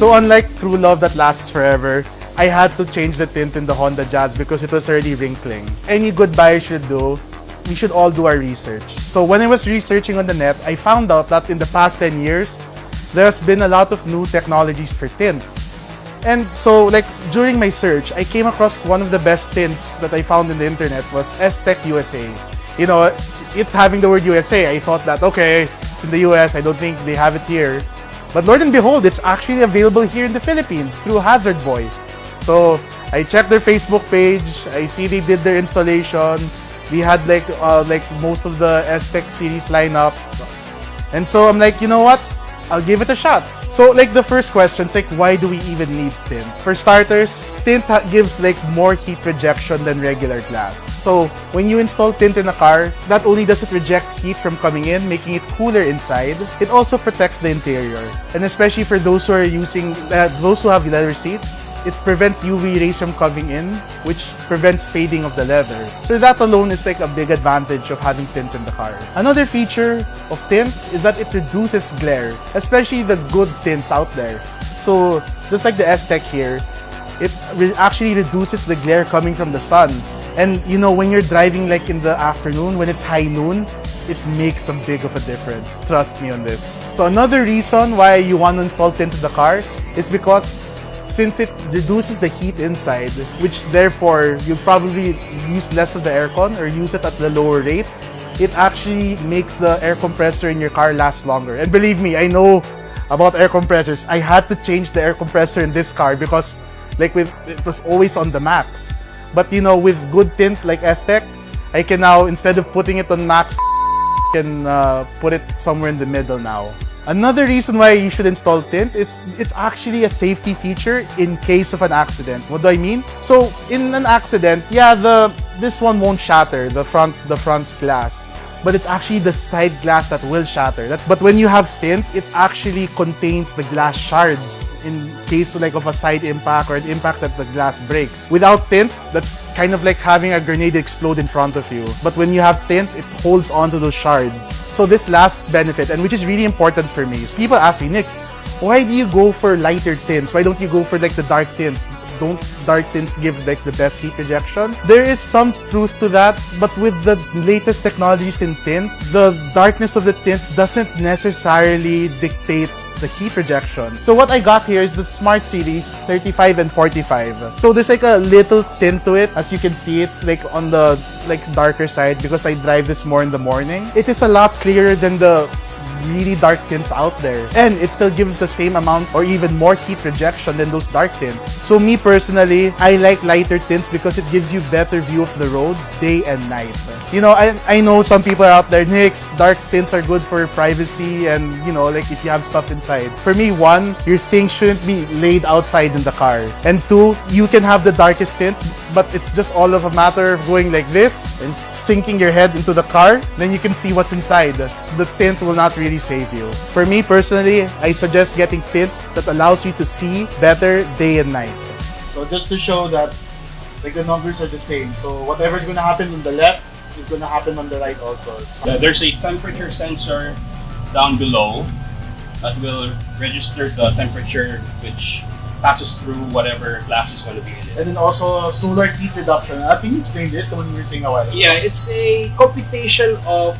So unlike true love that lasts forever, I had to change the tint in the Honda Jazz because it was already wrinkling. Any good buyer should do, we should all do our research. So when I was researching on the net, I found out that in the past 10 years, there's been a lot of new technologies for tint. And so like during my search, I came across one of the best tints that I found in the internet was S-Tech USA. You know, it having the word USA, I thought that, okay, it's in the US, I don't think they have it here. But Lord and behold, it's actually available here in the Philippines through Hazard Boy. So I checked their Facebook page, I see they did their installation. They had like most of the S-Tech series lineup. And so I'm like, you know what? I'll give it a shot. So like the first question is like, why do we even need tint? For starters, tint gives like more heat rejection than regular glass. So when you install tint in a car, not only does it reject heat from coming in, making it cooler inside, it also protects the interior. And especially for those who are using, those who have leather seats, it prevents UV rays from coming in, which prevents fading of the leather. So that alone is like a big advantage of having tint in the car. Another feature of tint is that it reduces glare, especially the good tints out there. So just like the S-Tech here, it actually reduces the glare coming from the sun. And you know, when you're driving like in the afternoon, when it's high noon, it makes a big of a difference. Trust me on this. So another reason why you want to install tint in the car is because since it reduces the heat inside, which therefore you'll probably use less of the aircon or use it at the lower rate, it actually makes the air compressor in your car last longer. And believe me, I know about air compressors. I had to change the air compressor in this car because like it was always on the max. But you know, with good tint like S-Tech, I can now, instead of putting it on max, can put it somewhere in the middle now. Another reason why you should install tint is it's actually a safety feature in case of an accident. What do I mean? So in an accident, yeah, this one won't shatter, the front glass, but it's actually the side glass that will shatter. But when you have tint, it actually contains the glass shards in case like of a side impact or an impact that the glass breaks. Without tint, that's kind of like having a grenade explode in front of you. But when you have tint, it holds onto those shards. So this last benefit, and which is really important for me, is people ask me, Nix, why do you go for lighter tints? Why don't you go for like the dark tints? Don't dark tints give like the best heat rejection? There is some truth to that, but with the latest technologies in tint, the darkness of the tint doesn't necessarily dictate the heat rejection. So what I got here is the Smart Series 35 and 45. So there's like a little tint to it. As you can see, it's like on the like darker side because I drive this more in the morning. It is a lot clearer than the really dark tints out there, and it still gives the same amount or even more heat rejection than those dark tints. So me personally, I like lighter tints because it gives you better view of the road day and night. You know, I know some people are out there, Nix, dark tints are good for privacy and you know, like if you have stuff inside. For me, one, your things shouldn't be laid outside in the car, and two, you can have the darkest tint, but it's just all of a matter of going like this and sinking your head into the car, then you can see what's inside. The tint will not really save you. For me personally, I suggest getting tint that allows you to see better day and night. So just to show that like the numbers are the same, so whatever's going to happen on the left is going to happen on the right also. There's a temperature sensor down below that will register the temperature which passes through whatever glass is going to be in it. And then also solar heat reduction. I think you explained this, the one you were saying a while ago. Yeah, it's a computation of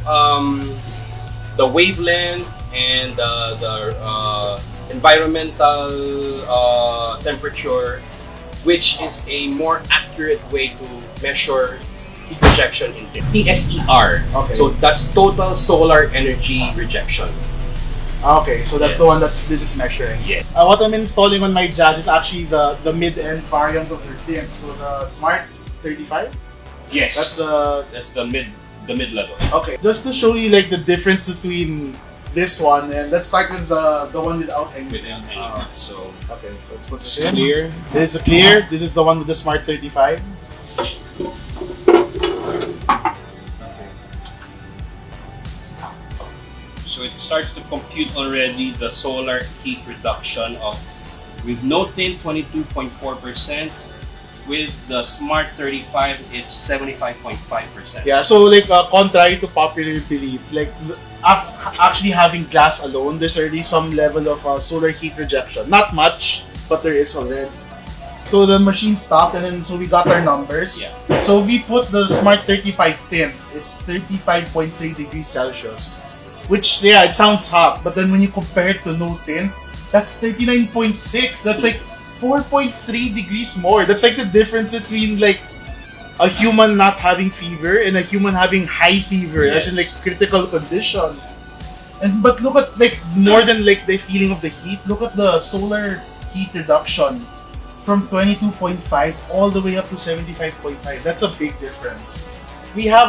the wavelength and the environmental temperature, which is a more accurate way to measure heat rejection in tint. TSER. Okay. So that's total solar energy rejection. Okay, so that's the one this is measuring. Yeah. What I'm installing on my Jazz is actually the mid-end variant of their tint. So the Smart 35? Yes. That's the mid level. Okay. Just to show you like the difference between this one, and let's start with the one without hanging. Without hanging. So okay, so let's put this in. in. Clear. This is a clear. This is the one with the Smart 35. So it starts to compute already the solar heat reduction of, with no tint, 22.4%, with the Smart 35, it's 75.5%. Yeah, so like contrary to popular belief, like actually having glass alone, there's already some level of solar heat rejection. Not much, but there is already. So the machine stopped, and then so we got our numbers. Yeah. So we put the Smart 35 tint. It's 35.3 degrees Celsius, which yeah, it sounds hot, but then when you compare it to no tint, that's 39.6. That's like 4.3 degrees more. That's like the difference between like a human not having fever and a human having high fever, Yes. as in like critical condition. And but look at like more than like the feeling of the heat. Look at the solar heat reduction from 22.5 all the way up to 75.5. That's a big difference. We have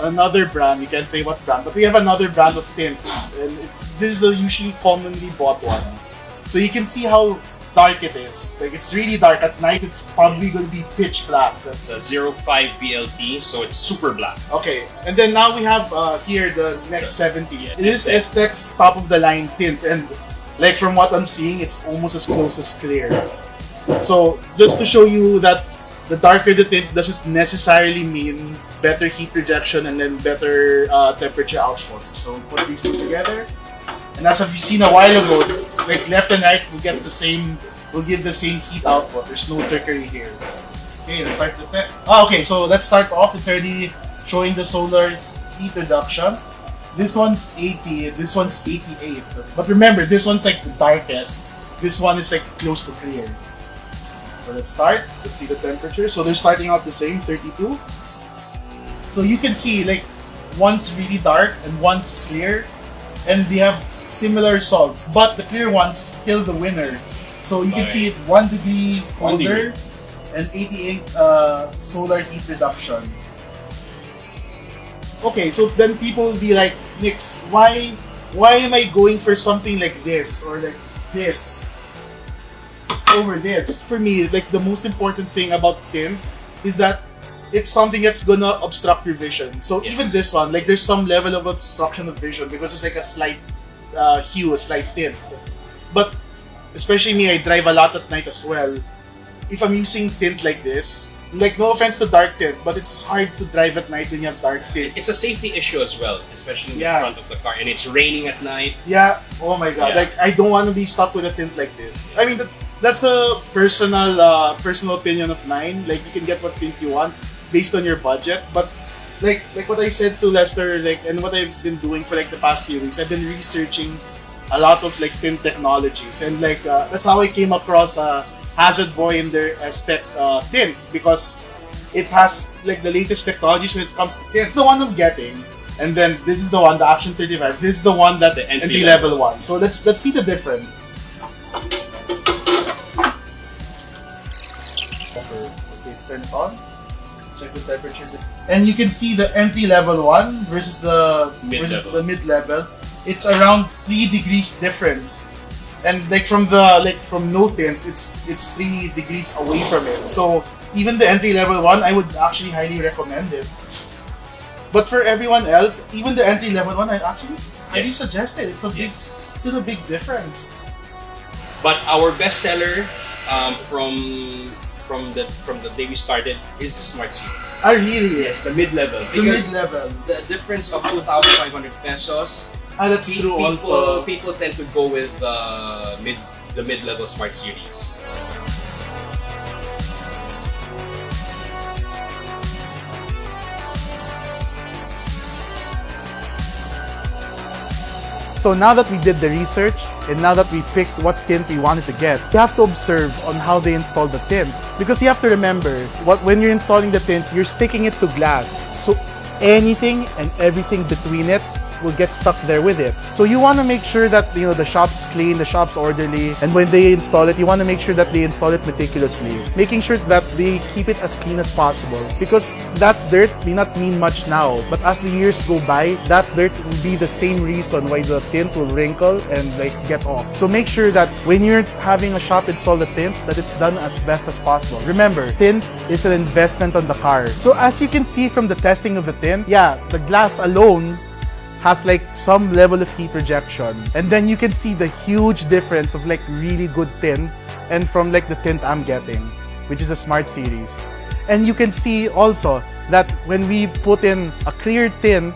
another brand. We can't say what brand, but we have another brand of tint, and this is the usually commonly bought one. So you can see how dark it is. Like it's really dark at night. It's probably going to be pitch black. It's a 05 BLT, so it's super black. Okay, and then now we have here the Next 70. Yeah, It is Aztec's top of the line tint, and like from what I'm seeing, it's almost as close as clear. So just to show you that the darker the tint doesn't necessarily mean better heat rejection and then better temperature output. So we put these two together, and as you've seen a while ago, like left and right will get the same, will give the same heat output. There's no trickery here. Okay, let's start the test. Okay, so let's start off. It's already showing the solar heat reduction. This one's 80, this one's 88. But remember, this one's like the darkest. This one is like close to clear. So let's start. Let's see the temperature. So they're starting out the same, 32. So you can see like one's really dark and one's clear, and they have similar salts, but the clear one's still the winner. So you can see it 1 degree colder and 88 solar heat reduction. Okay, so then people will be like, Nix, why am I going for something like this or like this over this? For me, like the most important thing about tint is that it's something that's gonna obstruct your vision. So Yes. even this one, like there's some level of obstruction of vision because it's like a slight hue, a slight tint. But especially me, I drive a lot at night as well. If I'm using tint like this, like no offense to dark tint, but it's hard to drive at night when you have dark tint. It's a safety issue as well, especially in Yeah. the front of the car, and it's raining at night. Yeah, oh my god, Yeah. like I don't want to be stuck with a tint like this. I mean, that's a personal opinion of mine. Like you can get what tint you want based on your budget, but like what I said to Lester, like, and what I've been doing for like the past few weeks, I've been researching a lot of like tint technologies, and like that's how I came across Hazard Boy in their Aztec tint, because it has like the latest technologies when it comes to tint. The one I'm getting, and then this is the one, the Action 35. This is the one that The entry level one. So let's see the difference. Okay, it's turned on. Check the temperature, and you can see the entry level one versus the mid-level. It's around 3 degrees difference, and like from no tint, it's 3 degrees away from it. So even the entry level one, I would actually highly recommend it. But for everyone else, even the entry level one, I actually highly suggest it. It's still a big difference. But our bestseller from the day we started is the Smart Series. I really Yes, the mid-level. the Because mid-level. the difference of 2,500 pesos, That's true also. people tend to go with the mid-level Smart Series. So now that we did the research, and now that we picked what tint we wanted to get, you have to observe on how they install the tint. Because you have to remember, when you're installing the tint, you're sticking it to glass. So anything and everything between it will get stuck there with it. So you want to make sure that the shop's clean, the shop's orderly, and when they install it, you want to make sure that they install it meticulously, making sure that they keep it as clean as possible. Because that dirt may not mean much now, but as the years go by, that dirt will be the same reason why the tint will wrinkle and like get off. So make sure that when you're having a shop install the tint, that it's done as best as possible. Remember, tint is an investment on the car. So as you can see from the testing of the tint, yeah, the glass alone has like some level of heat rejection, and then you can see the huge difference of like really good tint and from like the tint I'm getting. which is a smart series. And you can see also that when we put in a clear tint,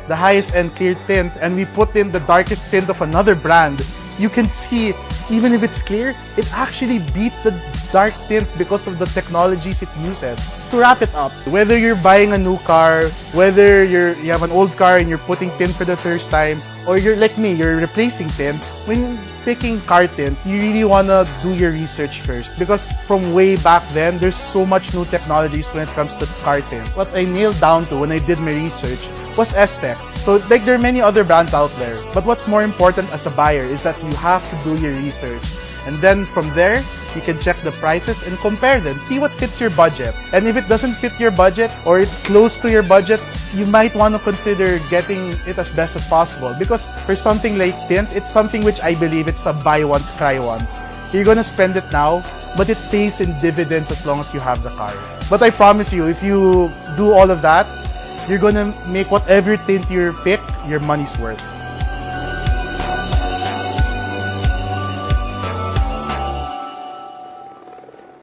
the highest end clear tint, and we put in the darkest tint of another brand, you can see, even if it's clear, it actually beats the dark tint because of the technologies it uses. To wrap it up, whether you're buying a new car, whether you have an old car and you're putting tint for the first time, or you're like me, you're replacing tint, when picking car tint, you really wanna do your research first, because from way back then, there's so much new technologies when it comes to car tint. What I nailed down to when I did my research was S-Tech. So like there are many other brands out there, but what's more important as a buyer is that you have to do your research. And then from there, you can check the prices and compare them. See what fits your budget. And if it doesn't fit your budget or it's close to your budget, you might want to consider getting it as best as possible. Because for something like tint, it's something which I believe it's a buy once, cry once. You're gonna spend it now, but it pays in dividends as long as you have the car. But I promise you, if you do all of that, you're gonna make whatever tint you pick, your money's worth.